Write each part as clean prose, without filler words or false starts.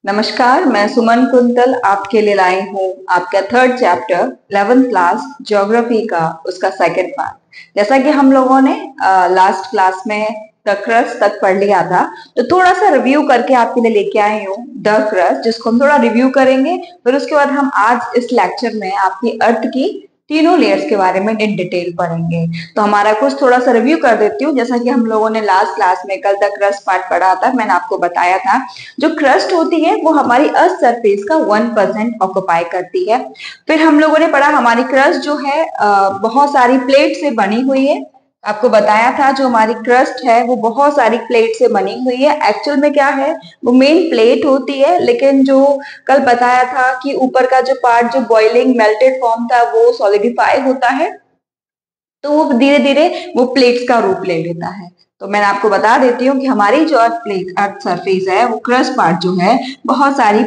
नमस्कार, मैं सुमन कुंतल आपके लिए लाई हूँ आपका third chapter 11th class geography का उसका सेकंड पार्ट। जैसा कि हम लोगों ने लास्ट क्लास में द क्रस्ट तक पढ़ लिया था, तो थोड़ा सा रिव्यू करके आपके लिए लेके आई हूँ द क्रस्ट, जिसको हम थोड़ा रिव्यू करेंगे। फिर उसके बाद हम आज इस लेक्चर में आपकी अर्थ की तीनों लेयर्स के बारे में इन डिटेल पढ़ेंगे। तो हमारा कुछ थोड़ा सा रिव्यू कर देती हूँ। जैसा कि हम लोगों ने लास्ट क्लास में कल द क्रस्ट पार्ट पढ़ा था, मैंने आपको बताया था जो क्रस्ट होती है वो हमारी अर्थ सरफेस का 1% ऑक्युपाई करती है। फिर हम लोगों ने पढ़ा हमारी क्रस्ट जो है बहुत सारी प्लेट से बनी हुई है। आपको बताया था जो हमारी क्रस्ट है वो बहुत सारी प्लेट से बनी हुई है। एक्चुअल में क्या है, वो मेन प्लेट होती है, लेकिन जो कल बताया था कि ऊपर का जो पार्ट जो बॉइलिंग मेल्टेड फॉर्म था वो सॉलिडिफाई होता है, तो वो धीरे धीरे वो प्लेट्स का रूप ले लेता है। तो मैं आपको बता देती हूँ कि हमारी जो अर्थ सरफेस है वो क्रस्ट पार्ट जो है बहुत सारी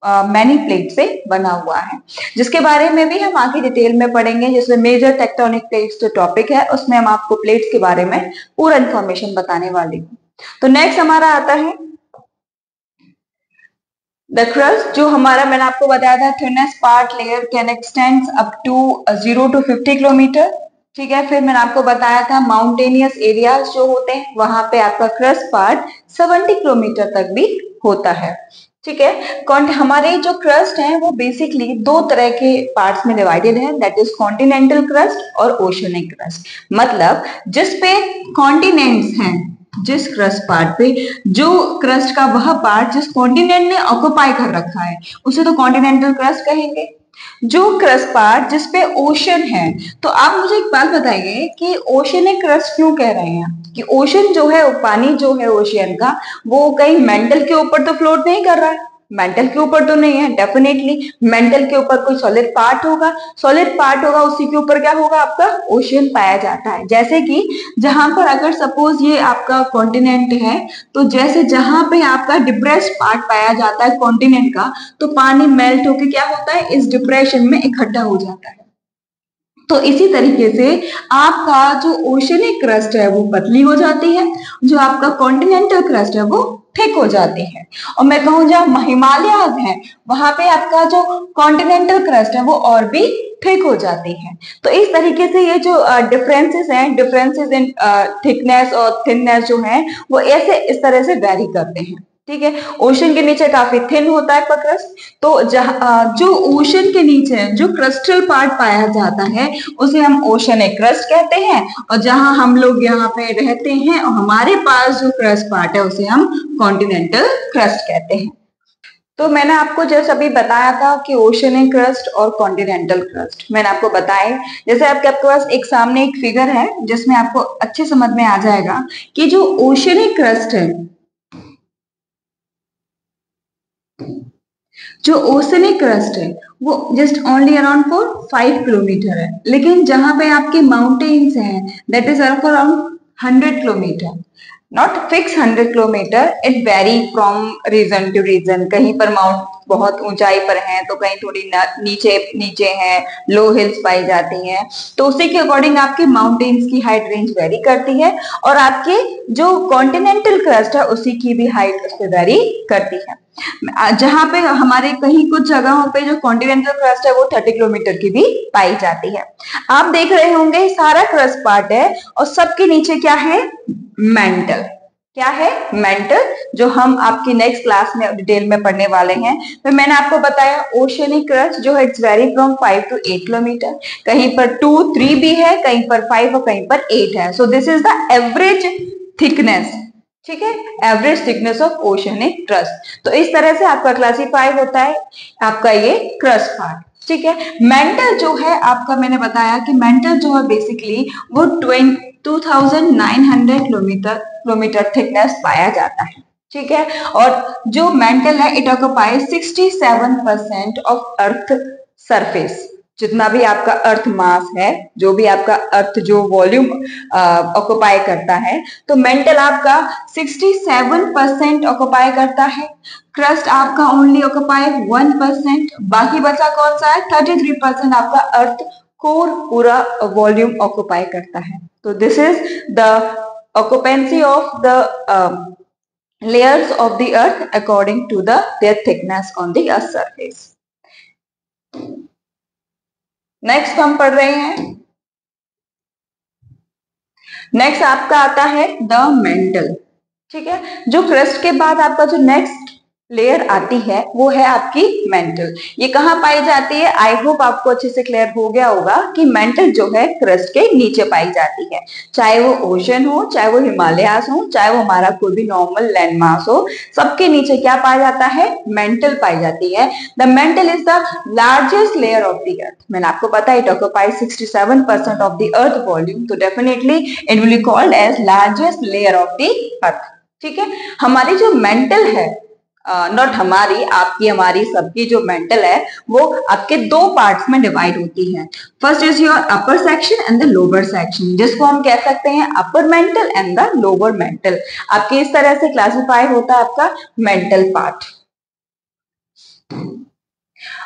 मैनी प्लेट से बना हुआ है, जिसके बारे में भी हम आगे डिटेल में पढ़ेंगे। जिसमें मेजर टेक्टोनिक प्लेट्स जो टॉपिक है उसमें हम आपको प्लेट्स के बारे में पूरा इंफॉर्मेशन बताने वाली हूँ। तो नेक्स्ट हमारा आता है द क्रस्ट, जो हमारा मैंने आपको बताया था thinnest part layer can extend up to 0 to 50 kilometre. ठीक है, फिर मैंने आपको बताया था माउंटेनियस एरियाज जो होते हैं वहां पे आपका क्रस्ट पार्ट 70 किलोमीटर तक भी होता है। ठीक है, हमारे जो क्रस्ट है वो बेसिकली दो तरह के पार्ट्स में डिवाइडेड है, दैट इज कॉन्टिनेंटल क्रस्ट और ओशनिक क्रस्ट। मतलब जिसपे कॉन्टिनेंट्स हैं, जिस क्रस्ट पार्ट पे जो क्रस्ट का वह पार्ट जिस कॉन्टिनेंट ने ऑक्युपाई कर रखा है उसे तो कॉन्टिनेंटल क्रस्ट कहेंगे। जो क्रस्ट पार्ट जिसपे ओशन है, तो आप मुझे एक बात बताइए कि ओशनिक क्रस्ट क्यों कह रहे हैं? कि ओशन जो है, पानी जो है ओशियन का, वो कहीं मेंटल के ऊपर तो फ्लोट नहीं कर रहा है। मेंटल के ऊपर तो नहीं है, डेफिनेटली मेंटल के ऊपर कोई सॉलिड पार्ट होगा। सॉलिड पार्ट होगा, उसी के ऊपर क्या होगा, आपका ओशियन पाया जाता है। जैसे कि जहां पर अगर सपोज ये आपका कॉन्टिनेंट है, तो जैसे जहां पे आपका डिप्रेस्ड पार्ट पाया जाता है कॉन्टिनेंट का, तो पानी मेल्ट होके क्या होता है, इस डिप्रेशन में इकट्ठा हो जाता है। तो इसी तरीके से आपका जो ओशनिक क्रस्ट है वो पतली हो जाती है, जो आपका कॉन्टिनेंटल क्रस्ट है वो थिक हो जाती है। और मैं कहूँ जहाँ हिमालयाज है वहां पे आपका जो कॉन्टिनेंटल क्रस्ट है वो और भी थिक हो जाती है। तो इस तरीके से ये जो डिफरेंसेस हैं, डिफरेंसेस इन थिकनेस और थिननेस जो है वो ऐसे इस तरह से वेरी करते हैं। ठीक है, ओशन के नीचे काफी थिन होता है क्रस्ट, तो जो ओशन के नीचे जो क्रस्टल पार्ट पाया जाता है उसे हम ओशनिक क्रस्ट कहते हैं। और जहां हम लोग यहाँ पे रहते हैं और हमारे पास जो क्रस्ट पार्ट है उसे हम कॉन्टिनेंटल क्रस्ट कहते हैं। तो मैंने आपको जैसे अभी बताया था कि ओशनिक क्रस्ट और कॉन्टिनेंटल क्रस्ट मैंने आपको बताए। जैसे आपके पास एक सामने एक फिगर है जिसमें आपको अच्छे समझ में आ जाएगा कि जो ओशनिक क्रस्ट है, जो ओशनिक क्रस्ट है वो जस्ट ओनली अराउंड 5 किलोमीटर है, लेकिन जहां पे आपके माउंटेन्स हैं that is around 100 kilometre. Not fix 100 kilometre, it vary from region to region. कहीं पर माउंट बहुत ऊंचाई पर है तो कहीं थोड़ी नीचे नीचे है, लो हिल्स पाई जाती हैं, तो उसी के अकॉर्डिंग आपके माउंटेन्स की हाइट रेंज वेरी करती है और आपके जो कॉन्टिनेंटल क्रस्ट है उसी की भी हाइट उस पर वेरी करती है। जहां पे हमारे कहीं कुछ जगहों पे जो कॉन्टिनेंटल क्रस्ट है वो 30 किलोमीटर की भी पाई जाती है। आप देख रहे होंगे सारा क्रस्ट पार्ट है और सबके नीचे क्या है, मेंटल। क्या है, मेंटल, जो हम आपकी नेक्स्ट क्लास में डिटेल में पढ़ने वाले हैं। तो मैंने आपको बताया ओशनिक क्रस्ट जो है it's very from 5 to 8 kilometre, कहीं पर 2 3 भी है, कहीं पर 5 और कहीं पर 8 है। So this is the average thickness. ठीक है, average thickness of oceanic crust. तो इस तरह से आपका क्लासीफाई होता है आपका ये क्रस्ट पार्ट। ठीक है, मेंटल जो है आपका, मैंने बताया कि मेंटल जो है बेसिकली वो 2900 किलोमीटर थिकनेस पाया जाता है। ठीक है, और जो मेंटल है it occupies 67% of earth surface. जितना भी आपका अर्थ मास है, जो भी आपका अर्थ जो वॉल्यूम ऑक्युपाई करता है, तो मेंटल आपका 67% ऑक्युपाई करता है। क्रस्ट आपका ओनली ऑक्युपाई 1%, बाकी बचा कौन सा है, 33% आपका अर्थ कोर पूरा वॉल्यूम ऑक्युपाई करता है। तो this is the occupancy of the layers of the earth according to their thickness on the earth surface. Next हम पढ़ रहे हैं, नेक्स्ट आपका आता है द मेंटल। ठीक है, जो क्रस्ट के बाद आपका जो नेक्स्ट लेयर आती है वो है आपकी मेंटल। ये कहाँ पाई जाती है? आई होप आपको अच्छे से क्लियर हो गया होगा कि मेंटल जो है क्रस्ट के नीचे पाई जाती है, चाहे वो ओशन हो, चाहे वो हिमालयास हो, चाहे वो हमारा कोई भी नॉर्मल लैंड मास हो, सबके नीचे क्या पाया जाता है? मेंटल पाई जाती है। The mantle is the largest layer of the earth. मैंने आपको पता है it occupies 67% of the earth volume, तो definitely it will be called as largest layer of the earth. ठीक है, हमारी जो मेंटल है, नॉट हमारी, आपकी, हमारी, सबकी जो मेंटल है वो आपके दो पार्ट्स में डिवाइड होती है। First is your upper section and the lower section, जिसको हम कह सकते हैं upper mantle and the lower mental. आपके इस तरह से क्लासिफाई होता है आपका mental part.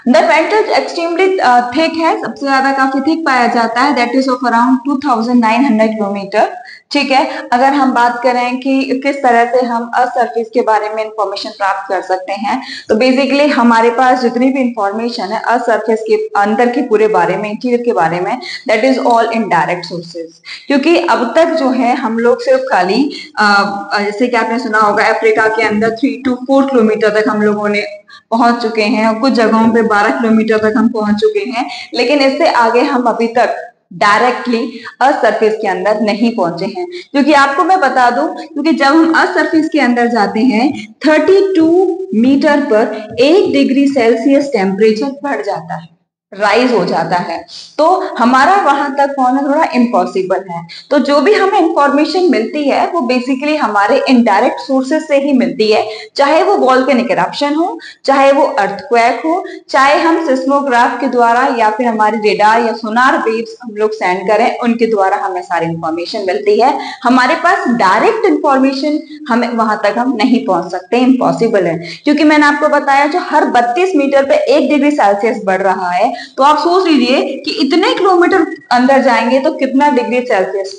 The mental extremely thick है, सबसे ज्यादा काफी थिक पाया जाता है, that is of around 2900 kilometre. ठीक है, अगर हम बात करें कि किस तरह से हम अर्थ सरफेस के बारे में इंफॉर्मेशन प्राप्त कर सकते हैं, तो बेसिकली हमारे पास जितनी भी इंफॉर्मेशन है अर्थ सरफेस के अंदर के पूरे बारे में, इंटीरियर के बारे में, that is all in direct sources. क्योंकि अब तक जो है हम लोग सिर्फ खाली जैसे कि आपने सुना होगा अफ्रीका के अंदर 3 to 4 किलोमीटर तक हम लोगों ने पहुंच चुके हैं, और कुछ जगहों पे 12 किलोमीटर तक हम पहुंच चुके हैं, लेकिन इससे आगे हम अभी तक डायरेक्टली अर्थ सरफेस के अंदर नहीं पहुंचे हैं। क्योंकि आपको मैं बता दूं, क्योंकि जब हम अर्थ सरफेस के अंदर जाते हैं 32 मीटर पर 1 डिग्री सेल्सियस टेम्परेचर बढ़ जाता है, राइज हो जाता है, तो हमारा वहां तक पहुंचना थोड़ा इम्पॉसिबल है। तो जो भी हमें इंफॉर्मेशन मिलती है वो बेसिकली हमारे इनडायरेक्ट सोर्सेज से ही मिलती है, चाहे वो वॉल्केनिक इरप्शन हो, चाहे वो अर्थक्वेक हो, चाहे हम सिस्मोग्राफ के द्वारा या फिर हमारे रेडार या सोनार वेव्स हम लोग सेंड करें, उनके द्वारा हमें सारी इंफॉर्मेशन मिलती है। हमारे पास डायरेक्ट इंफॉर्मेशन हमें वहां तक हम नहीं पहुंच सकते, इम्पॉसिबल है। क्योंकि मैंने आपको बताया जो हर 32 मीटर पे 1 डिग्री सेल्सियस बढ़ रहा है, तो आप सोच लीजिए कि इतने किलोमीटर अंदर जाएंगे तो कितना डिग्री सेल्सियस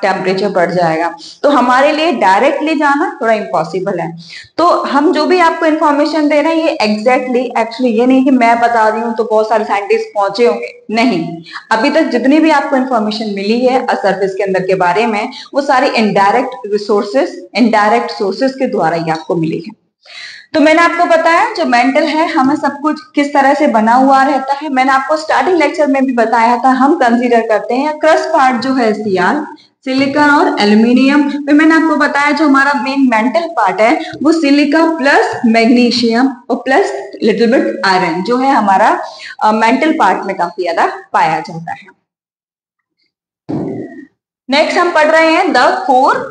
टेम्परेचर बढ़ जाएगा। तो हमारे लिए डायरेक्टली जाना थोड़ा इम्पॉसिबल है। तो हम जो भी आपको इन्फॉर्मेशन दे रहे हैं ये एग्जैक्टली एक्चुअली ये नहीं कि मैं बता रही हूँ तो बहुत सारे साइंटिस्ट पहुंचे होंगे, नहीं। अभी तक जितनी भी आपको इन्फॉर्मेशन मिली है सरफेस के अंदर के बारे में, वो सारी इनडायरेक्ट रिसोर्सेस, इनडायरेक्ट सोर्सेस के द्वारा ही आपको मिली है। तो मैंने आपको बताया जो मेंटल है हमें सब कुछ किस तरह से बना हुआ रहता है। मैंने आपको स्टार्टिंग लेक्चर में भी बताया था, हम कंसीडर करते हैं क्रस्ट पार्ट जो है सियाल, सिलिकॉन और एल्यूमिनियम। फिर मैंने आपको बताया जो हमारा मेन मेंटल पार्ट है वो सिलिका प्लस मैग्नीशियम और प्लस लिटिल बिट आयरन जो है हमारा मेंटल पार्ट में काफी ज्यादा पाया जाता है। नेक्स्ट हम पढ़ रहे हैं द कोर।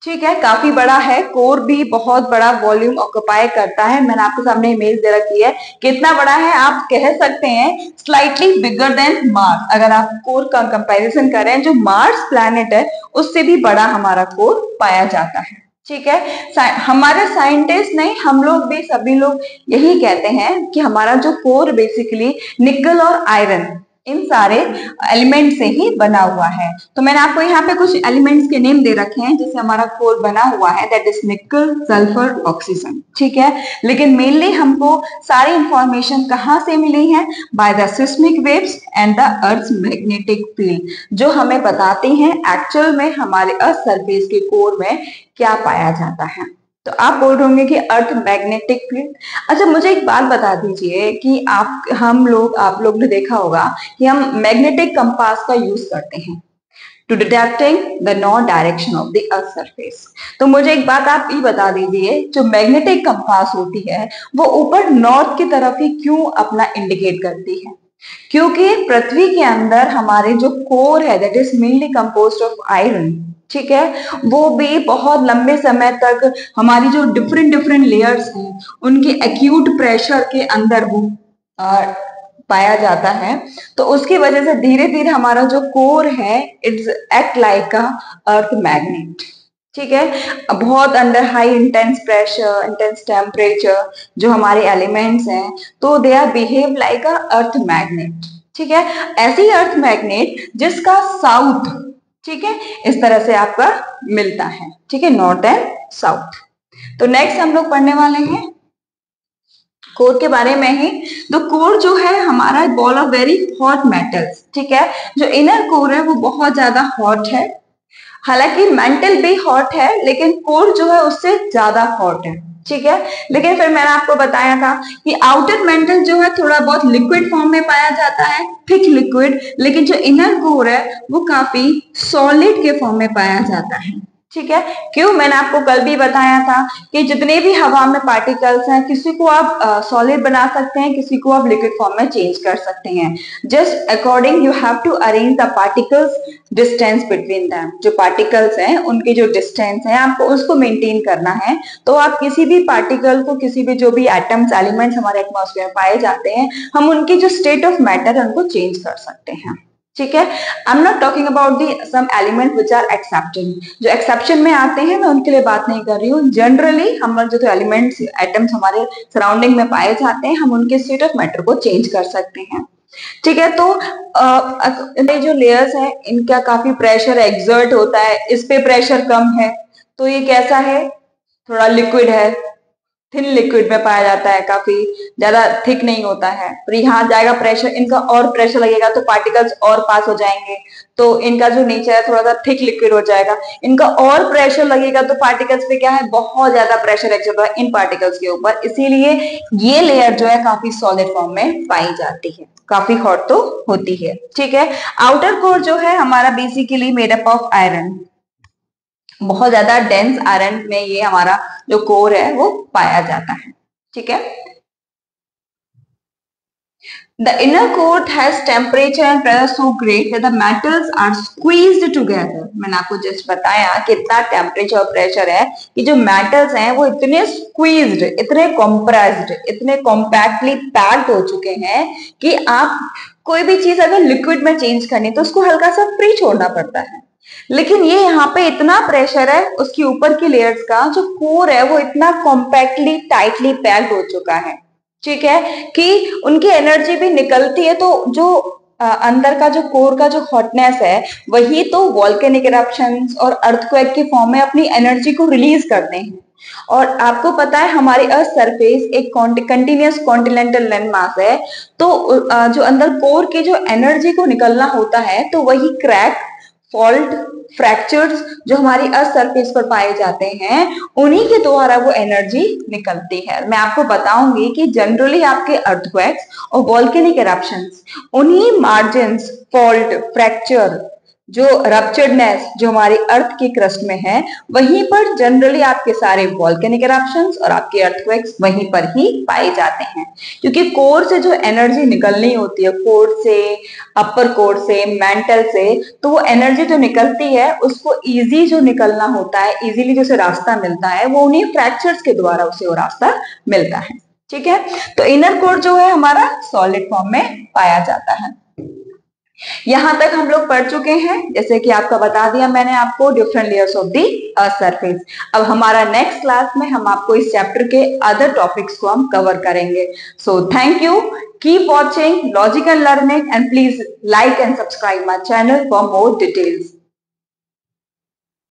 ठीक है, काफी बड़ा है, कोर भी बहुत बड़ा वॉल्यूम ऑक्यूपाई करता है। मैंने आपके सामने इमेज दे रखी है, कितना बड़ा है आप कह सकते हैं स्लाइटली बिगर देन मार्स। अगर आप कोर का कंपैरिजन करें जो मार्स प्लैनेट है उससे भी बड़ा हमारा कोर पाया जाता है। ठीक है, हमारे साइंटिस्ट नहीं, हम लोग भी, सभी लोग यही कहते हैं कि हमारा जो कोर बेसिकली निकल और आयरन इन सारे एलिमेंट से ही बना हुआ है। तो मैंने आपको यहाँ पे कुछ एलिमेंट्स के नेम दे रखे हैं जिससे हमारा कोर बना हुआ है, दैट इज निकल, सल्फर, ऑक्सीजन। ठीक है, लेकिन मेनली हमको सारी इंफॉर्मेशन कहाँ से मिली है? By the seismic waves and the earth magnetic field, जो हमें बताती हैं एक्चुअल में हमारे अर्थ सरफेस के कोर में क्या पाया जाता है। तो आप बोल रहे होंगे कि अर्थ मैग्नेटिक फील्ड। अच्छा, मुझे एक बात बता दीजिए कि आप लोग ने देखा होगा कि हम मैग्नेटिक कंपास का यूज करते हैं to detecting the north direction of the earth surface. तो मुझे एक बात आप ये बता दीजिए, जो मैग्नेटिक कंपास होती है वो ऊपर नॉर्थ की तरफ ही क्यों अपना इंडिकेट करती है? क्योंकि पृथ्वी के अंदर हमारे जो कोर है that is mainly composed of iron, ठीक है, वो भी बहुत लंबे समय तक हमारी जो डिफरेंट लेयर्स हैं उनके एक्यूट प्रेशर के अंदर वो पाया जाता है। तो उसकी वजह से धीरे धीरे हमारा जो कोर है it's act like a earth magnet. ठीक है, बहुत under high intense pressure, intense temperature जो हमारे एलिमेंट्स हैं तो they are behave like a earth magnet. ठीक है, ऐसी अर्थ मैग्नेट जिसका साउथ, ठीक है, इस तरह से आपका मिलता है। ठीक है, नॉर्थ एंड साउथ। तो नेक्स्ट हम लोग पढ़ने वाले हैं कोर के बारे में ही। तो कोर जो है हमारा ball of very hot metals, ठीक है। जो इनर कोर है वो बहुत ज्यादा हॉट है, हालांकि मेंटल भी हॉट है लेकिन कोर जो है उससे ज्यादा हॉट है, ठीक है। लेकिन फिर मैंने आपको बताया था कि आउटर मेंटल जो है थोड़ा बहुत लिक्विड फॉर्म में पाया जाता है, थिक लिक्विड, लेकिन जो इनर कोर है वो काफी सॉलिड के फॉर्म में पाया जाता है, ठीक है। क्यों, मैंने आपको कल भी बताया था कि जितने भी हवा में पार्टिकल्स हैं किसी को आप सॉलिड बना सकते हैं, किसी को आप लिक्विड फॉर्म में चेंज कर सकते हैं। Just according you have to arrange the particles distance between them. जो पार्टिकल्स हैं उनके जो डिस्टेंस है आपको उसको मेंटेन करना है। तो आप किसी भी पार्टिकल को, किसी भी जो भी एटम्स एलिमेंट्स हमारे एटमॉस्फेयर में पाए जाते हैं, हम उनकी जो स्टेट ऑफ मैटर है उनको चेंज कर सकते हैं, ठीक है। I am not talking about the some element which are exception, जो एक्सेप्शन में आते हैं मैं उनके लिए बात नहीं कर रही हूँ। जनरली हम जो तो एलिमेंट्स एटम्स हमारे सराउंडिंग में पाए जाते हैं हम उनके स्टेट ऑफ मैटर को चेंज कर सकते हैं, ठीक है। तो जो लेयर्स हैं इनका काफी प्रेशर एग्जर्ट होता है, इस पे प्रेशर कम है तो ये कैसा है, थोड़ा लिक्विड है, थिन लिक्विड में पाया जाता है, काफी ज्यादा थिक नहीं होता है। और यहाँ जाएगा प्रेशर, इनका और प्रेशर लगेगा तो पार्टिकल्स और पास हो जाएंगे, तो इनका जो नेचर है थोड़ा सा थिक लिक्विड हो जाएगा। इनका और प्रेशर लगेगा तो पार्टिकल्स पे क्या है, बहुत ज्यादा प्रेशर एक्सर्ट होगा इन पार्टिकल्स के ऊपर, इसीलिए ये लेयर जो है काफी सॉलिड फॉर्म में पाई जाती है, काफी हॉट तो होती है, ठीक है। आउटर कोर जो है हमारा basically made up of iron, बहुत ज्यादा डेंस आयरन में ये हमारा जो कोर है वो पाया जाता है, ठीक है। The inner core has temperature and pressure so great that the metals are squeezed together. मैंने आपको जस्ट बताया कितना टेम्परेचर और प्रेशर है कि जो मेटल्स हैं वो इतने स्क्वीज्ड, इतने कंप्रेस्ड, इतने कॉम्पैक्टली पैक्ड हो चुके हैं कि आप कोई भी चीज अगर लिक्विड में चेंज करनी तो उसको हल्का सा फ्री छोड़ना पड़ता है। लेकिन ये यहाँ पे इतना प्रेशर है, उसके ऊपर की लेयर्स का जो कोर है वो इतना कॉम्पैक्टली टाइटली पैक्ड हो चुका है, ठीक है, कि उनकी एनर्जी भी निकलती है। तो जो अंदर का जो कोर का जो हॉटनेस है वही तो वॉल्केनिक इरप्शंस और अर्थक्वेक के फॉर्म में अपनी एनर्जी को रिलीज करते हैं। और आपको पता है हमारी अर्थ सरफेस एक कंटिन्यूअस कॉन्टिनेंटल लैंड मास है, तो जो अंदर कोर की जो एनर्जी को निकलना होता है तो वही क्रैक, फॉल्ट, फ्रैक्चर्स जो हमारी अर्थ सरफेस पर पाए जाते हैं उन्हीं के द्वारा वो एनर्जी निकलती है। मैं आपको बताऊंगी कि जनरली आपके अर्थक्वेक्स और वॉल्केनिक इरप्शंस उन्हीं मार्जिन्स, फॉल्ट, फ्रैक्चर, जो रप्चर्डनेस जो हमारी अर्थ की क्रस्ट में है वहीं पर जनरली आपके सारे वॉल्केनिक इरप्शंस और आपके अर्थक्वेक्स वहीं पर ही पाए जाते हैं। क्योंकि कोर से जो एनर्जी निकलनी होती है, कोर से, अपर कोर से, मेंटल से, तो वो एनर्जी जो निकलती है उसको इजी जो निकलना होता है, इजीली जो उसे रास्ता मिलता है वो उन्हीं फ्रैक्चर्स के द्वारा उसे वो रास्ता मिलता है, ठीक है। तो इनर कोर जो है हमारा सॉलिड फॉर्म में पाया जाता है। यहां तक हम लोग पढ़ चुके हैं, जैसे कि आपका बता दिया मैंने आपको different layers of the earth surface. अब हमारा नेक्स्ट क्लास में हम आपको इस चैप्टर के अदर टॉपिक्स को हम कवर करेंगे। So thank you, keep watching logic and learning and please like and subscribe my channel for more details.